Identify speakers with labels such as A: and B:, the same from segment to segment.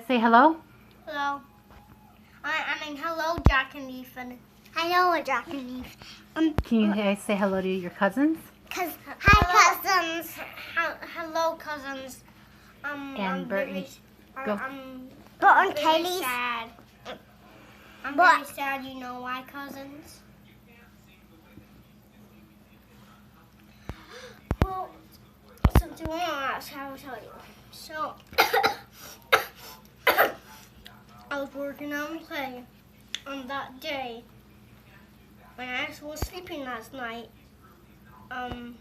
A: Say hello.
B: Hello. Hello, Jack and Ethan. Hello, Jack and Ethan.
A: Can you guys say hello to your cousins?
B: Hi, cousins. Hello, cousins.
A: And Bertie. Go.
B: I'm very sad. I'm very sad. You know why, cousins? Well, since you want to ask, I will tell you. So, I was working on play on that day when I was sleeping last night. I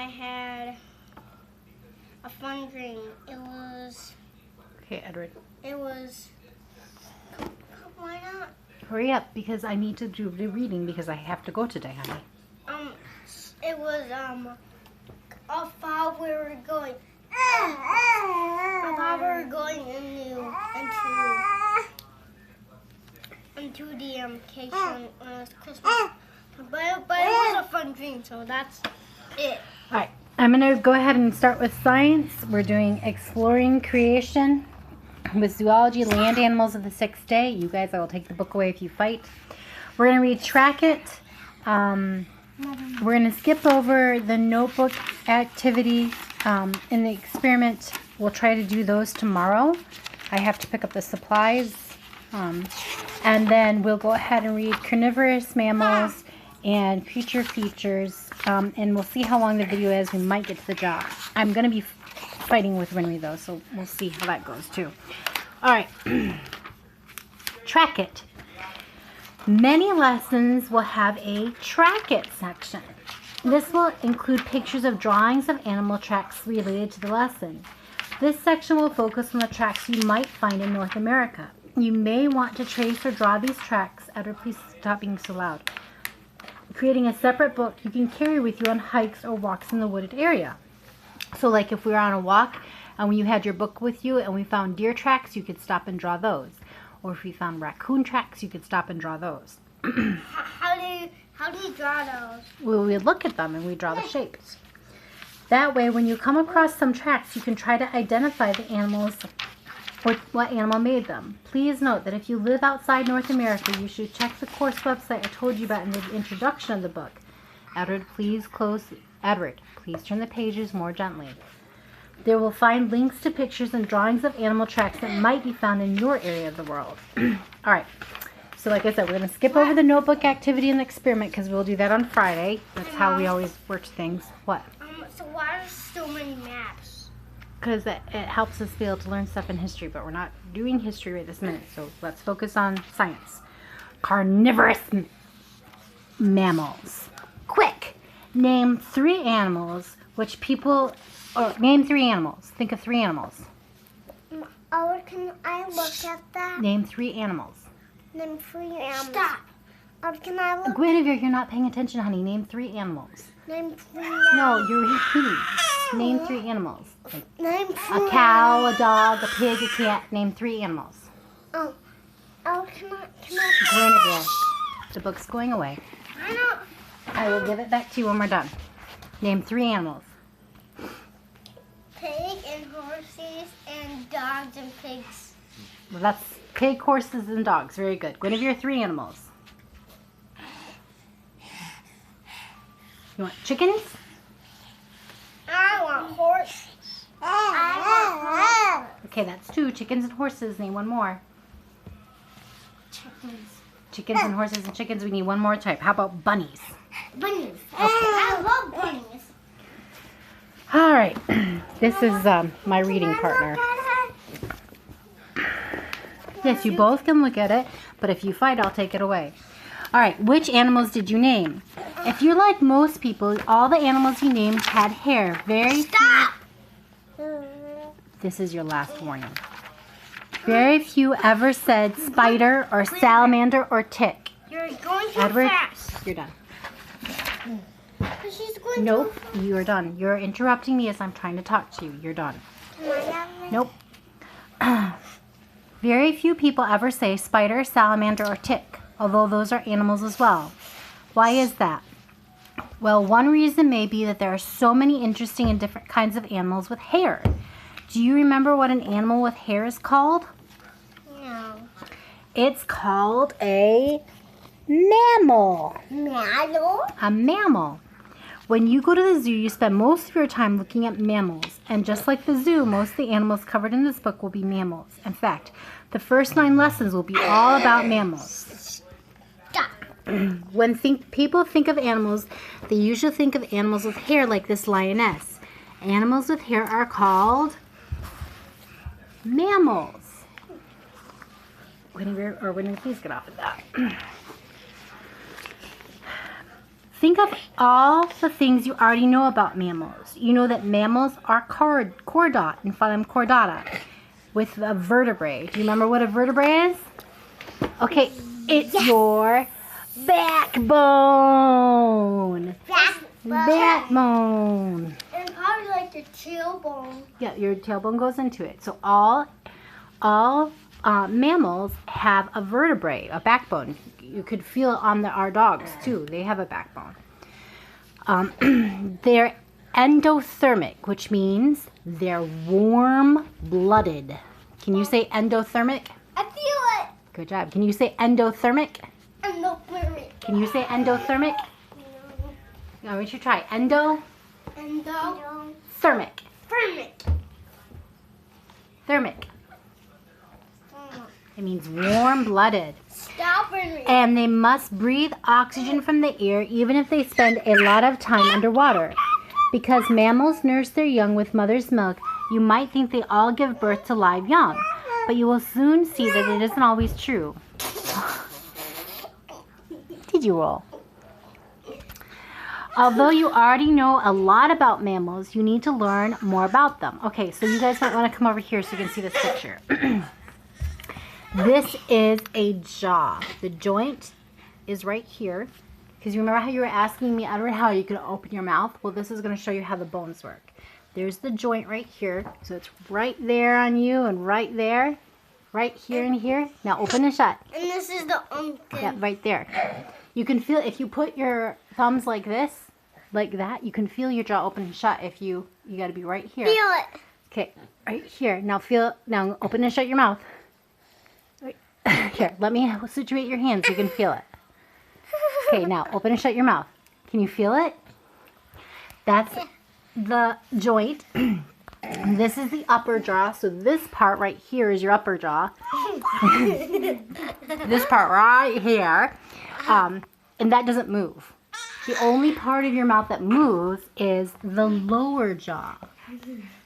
B: had a fun dream. It was.
A: Okay, Edward.
B: It was. Why not?
A: Hurry up, because I need to do the reading because I have to go today, honey.
B: It was I thought we were going. I thought we were going into the vacation when it was Christmas. But it was a fun dream, so that's it.
A: All right, I'm going to go ahead and start with science. We're doing exploring creation with zoology, land animals of the sixth day. You guys, I will take the book away if you fight. We're going to read Track It. We're going to skip over the notebook activity in the experiment. We'll try to do those tomorrow. I have to pick up the supplies. And then we'll go ahead and read carnivorous mammals and creature features. And we'll see how long the video is. We might get to the job. I'm going to be fighting with Winry though, so we'll see how that goes too. All right. Track It. Many lessons will have a Track It section. This will include pictures of drawings of animal tracks related to the lesson. This section will focus on the tracks you might find in North America. You may want to trace or draw these tracks. Edward, please stop being so loud. Creating a separate book you can carry with you on hikes or walks in the wooded area. So like if we were on a walk and you had your book with you and we found deer tracks, you could stop and draw those. Or if we found raccoon tracks, you could stop and draw those.
B: How do you draw those?
A: Well, we look at them and we draw the shapes. That way, when you come across some tracks, you can try to identify the animals or what animal made them. Please note that if you live outside North America, you should check the course website I told you about in the introduction of the book. Edward, please turn the pages more gently. They will find links to pictures and drawings of animal tracks that might be found in your area of the world. All right. So like I said, we're going to skip over the notebook activity and the experiment because we'll do that on Friday. That's how we always work things. What?
B: So why are there so many maps?
A: Because it helps us be able to learn stuff in history, but we're not doing history right this minute. So let's focus on science. Carnivorous mammals. Quick! Name 3 animals which people... name 3 animals. Think of 3 animals.
B: Oh, can I look at that?
A: Name 3 animals.
B: Name 3 animals. Stop. Oh, can I look?
A: Guinevere, you're not paying attention, honey. Name 3 animals.
B: Name 3
A: No, you're repeating. Name 3 animals.
B: Name 3
A: A cow, a dog, a pig, a cat. Name 3 animals.
B: Oh, can I?
A: Guinevere, the book's going away.
B: I know.
A: I will give it back to you when we're done. Name 3 animals.
B: Pig and horses and dogs and pigs.
A: Well, that's pig, horses, and dogs. Very good. Guinevere, 3 animals. You want chickens?
B: I want horse.
A: Okay, that's 2. Chickens and horses. Name 1 more.
B: Chickens.
A: Chickens and horses and chickens. We need 1 more type. How about bunnies?
B: Bunnies. Okay. I love bunnies.
A: All right. This is my reading partner. Yes, you both can look at it, but if you fight, I'll take it away. All right, which animals did you name? If you're like most people, all the animals you named had hair.
B: Stop!
A: This is your last warning. Very few ever said spider or salamander or tick.
B: You're going too
A: Edward,
B: fast.
A: you're done.
B: She's going
A: Nope, you are done. You're interrupting me as I'm trying to talk to you. You're done. Nope. Very few people ever say spider, salamander, or tick, although those are animals as well. Why is that? Well, one reason may be that there are so many interesting and different kinds of animals with hair. Do you remember what an animal with hair is called?
B: No.
A: It's called a mammal.
B: Mammal?
A: A mammal. When you go to the zoo, you spend most of your time looking at mammals. And just like the zoo, most of the animals covered in this book will be mammals. In fact, the first 9 lessons will be all about mammals.
B: Stop.
A: When people think of animals, they usually think of animals with hair like this lioness. Animals with hair are called mammals. When you please get off of that. Think of all the things you already know about mammals. You know that mammals are chordate and phylum Chordata with a vertebrae. Do you remember what a vertebrae is? Okay, it's your backbone. Backbone.
B: And probably like your tailbone.
A: Yeah, your tailbone goes into it. So all mammals have a vertebrae, a backbone. You could feel it on our dogs too. They have a backbone. They're endothermic, which means they're warm-blooded. Can you say endothermic?
B: I feel it.
A: Good job. Can you say endothermic?
B: Endothermic.
A: Can you say endothermic? No. Why don't you try? Endothermic. Thermic. It means warm-blooded.
B: Stop it.
A: And they must breathe oxygen from the air even if they spend a lot of time underwater. Because mammals nurse their young with mother's milk, you might think they all give birth to live young. But you will soon see that it isn't always true. Did you roll? Although you already know a lot about mammals, you need to learn more about them. Okay, so you guys might want to come over here so you can see this picture. This is a jaw. The joint is right here. Because you remember how you were asking me, Edward, how you could open your mouth? Well, this is going to show you how the bones work. There's the joint right here. So it's right there on you and right there. Right here and here. Now open and shut.
B: And this is the
A: Yeah, right there. You can feel, if you put your thumbs like this, like that, you can feel your jaw open and shut if you got to be right here.
B: Feel it.
A: Okay, right here. Now now open and shut your mouth. Here, let me situate your hands so you can feel it. Okay, now open and shut your mouth. Can you feel it? That's the joint. This is the upper jaw. So this part right here is your upper jaw. This part right here. And that doesn't move. The only part of your mouth that moves is the lower jaw,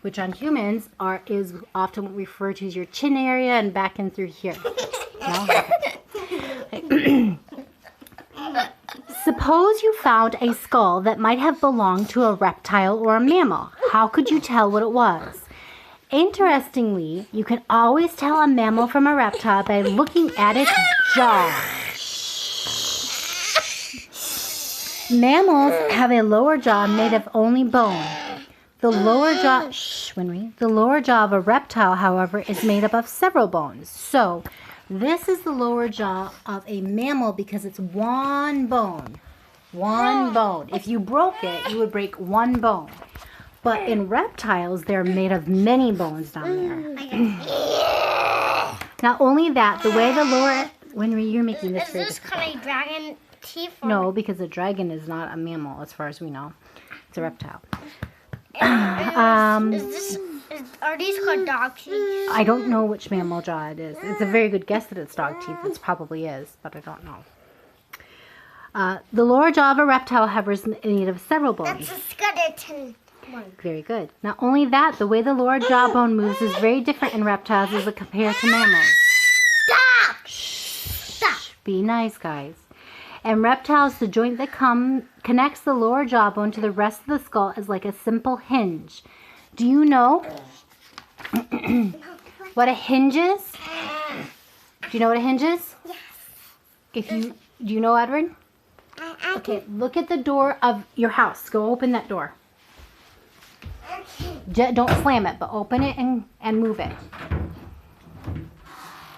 A: which on humans is often referred to as your chin area and back in through here. No? Okay. Suppose you found a skull that might have belonged to a reptile or a mammal. How could you tell what it was? Interestingly, you can always tell a mammal from a reptile by looking at its jaw. Mammals have a lower jaw made of only bone. The lower jaw, the lower jaw of a reptile, however, is made up of several bones. So, this is the lower jaw of a mammal because it's one bone. One bone. If you broke it, you would break one bone. But in reptiles, they're made of many bones down there. Not only that, the way the lower... When you're making this...
B: Is this kind of dragon teeth?
A: No, because a dragon is not a mammal as far as we know. It's a reptile.
B: Are these called dog teeth?
A: I don't know which mammal jaw it is. It's a very good guess that it's dog teeth. It probably is, but I don't know. The lower jaw of a reptile, however, is made of several bones.
B: That's a skeleton one.
A: Very good. Not only that, the way the lower jawbone moves is very different in reptiles as compared to mammals.
B: Stop! Stop!
A: Be nice, guys. In reptiles, the joint that connects the lower jawbone to the rest of the skull is like a simple hinge. Do you know what a hinge is? Do you know what a hinge is? Yes. Do you know, Edward? Okay, look at the door of your house. Go open that door. Don't slam it, but open it and move it.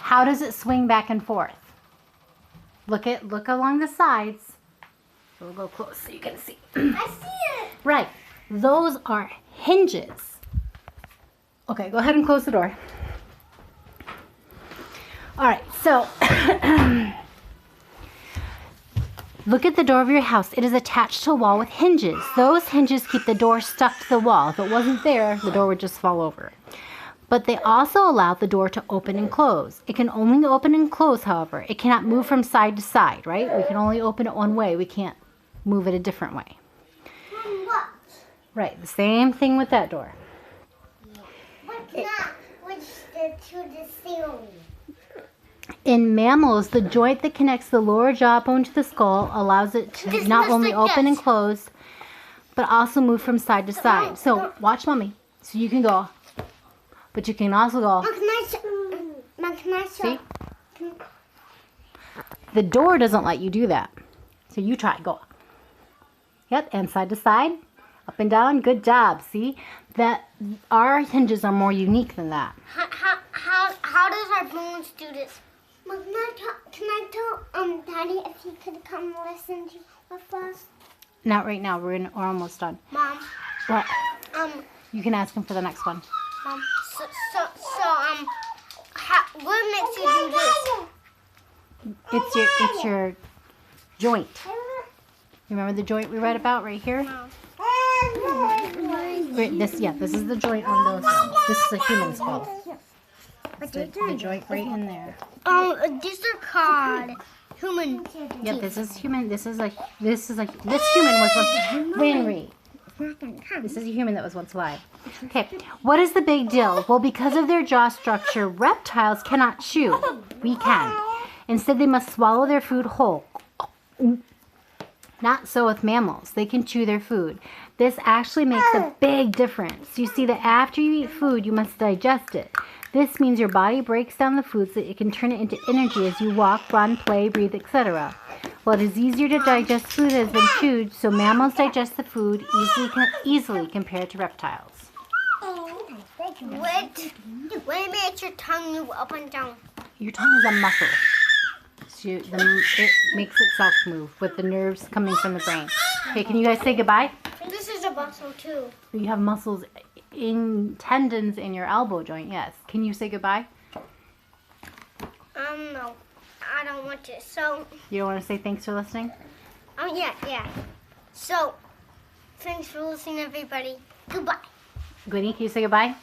A: How does it swing back and forth? Look along the sides. We'll go close so you can see.
B: I see it.
A: Right. Those are hinges. Okay, go ahead and close the door. All right, so look at the door of your house. It is attached to a wall with hinges. Those hinges keep the door stuck to the wall. If it wasn't there, the door would just fall over. But they also allow the door to open and close. It can only open and close, however. It cannot move from side to side, right? We can only open it one way. We can't move it a different way.
B: What?
A: Right, the same thing with that door.
B: What's not? What's to the ceiling?
A: In mammals, the joint that connects the lower jawbone to the skull allows it to
B: This
A: not
B: looks
A: only
B: like
A: open
B: this.
A: and close, but also move from side to side. So watch mommy. So you can go, but you can also go.
B: Mom, can I
A: See? The door doesn't let you do that. So you try. Go. Yep, and side to side, up and down. Good job. See? That our hinges are more unique than that.
B: How does our bones do this? Mom, can I tell Daddy if he could come listen to with us?
A: Not right now. We're almost done.
B: Mom,
A: What?
B: um,
A: You can ask him for the next one.
B: what makes you do this?
A: It's your joint. Remember the joint we read about right here? This is the joint on those ones. This is a human skull. The joint right in there.
B: These are called human.
A: Yeah, this is human. This human was once Henry. This is a human that was once alive. Okay, what is the big deal? Well, because of their jaw structure, reptiles cannot chew. We can. Instead, they must swallow their food whole. Not so with mammals. They can chew their food. This actually makes a big difference. You see that after you eat food, you must digest it. This means your body breaks down the food so that it can turn it into energy as you walk, run, play, breathe, etc. Well, it is easier to digest food that has been chewed, so mammals digest the food easily compared to reptiles.
B: What makes your tongue move up and down?
A: Your tongue is a muscle. So it makes itself move with the nerves coming from the brain. Okay, can you guys say goodbye?
B: This is a muscle too.
A: You have muscles in tendons in your elbow joint, yes. Can you say goodbye?
B: No, I don't want to. So,
A: You don't want to say thanks for listening?
B: yeah. So, thanks for listening, everybody. Goodbye.
A: Gwynnie, can you say goodbye?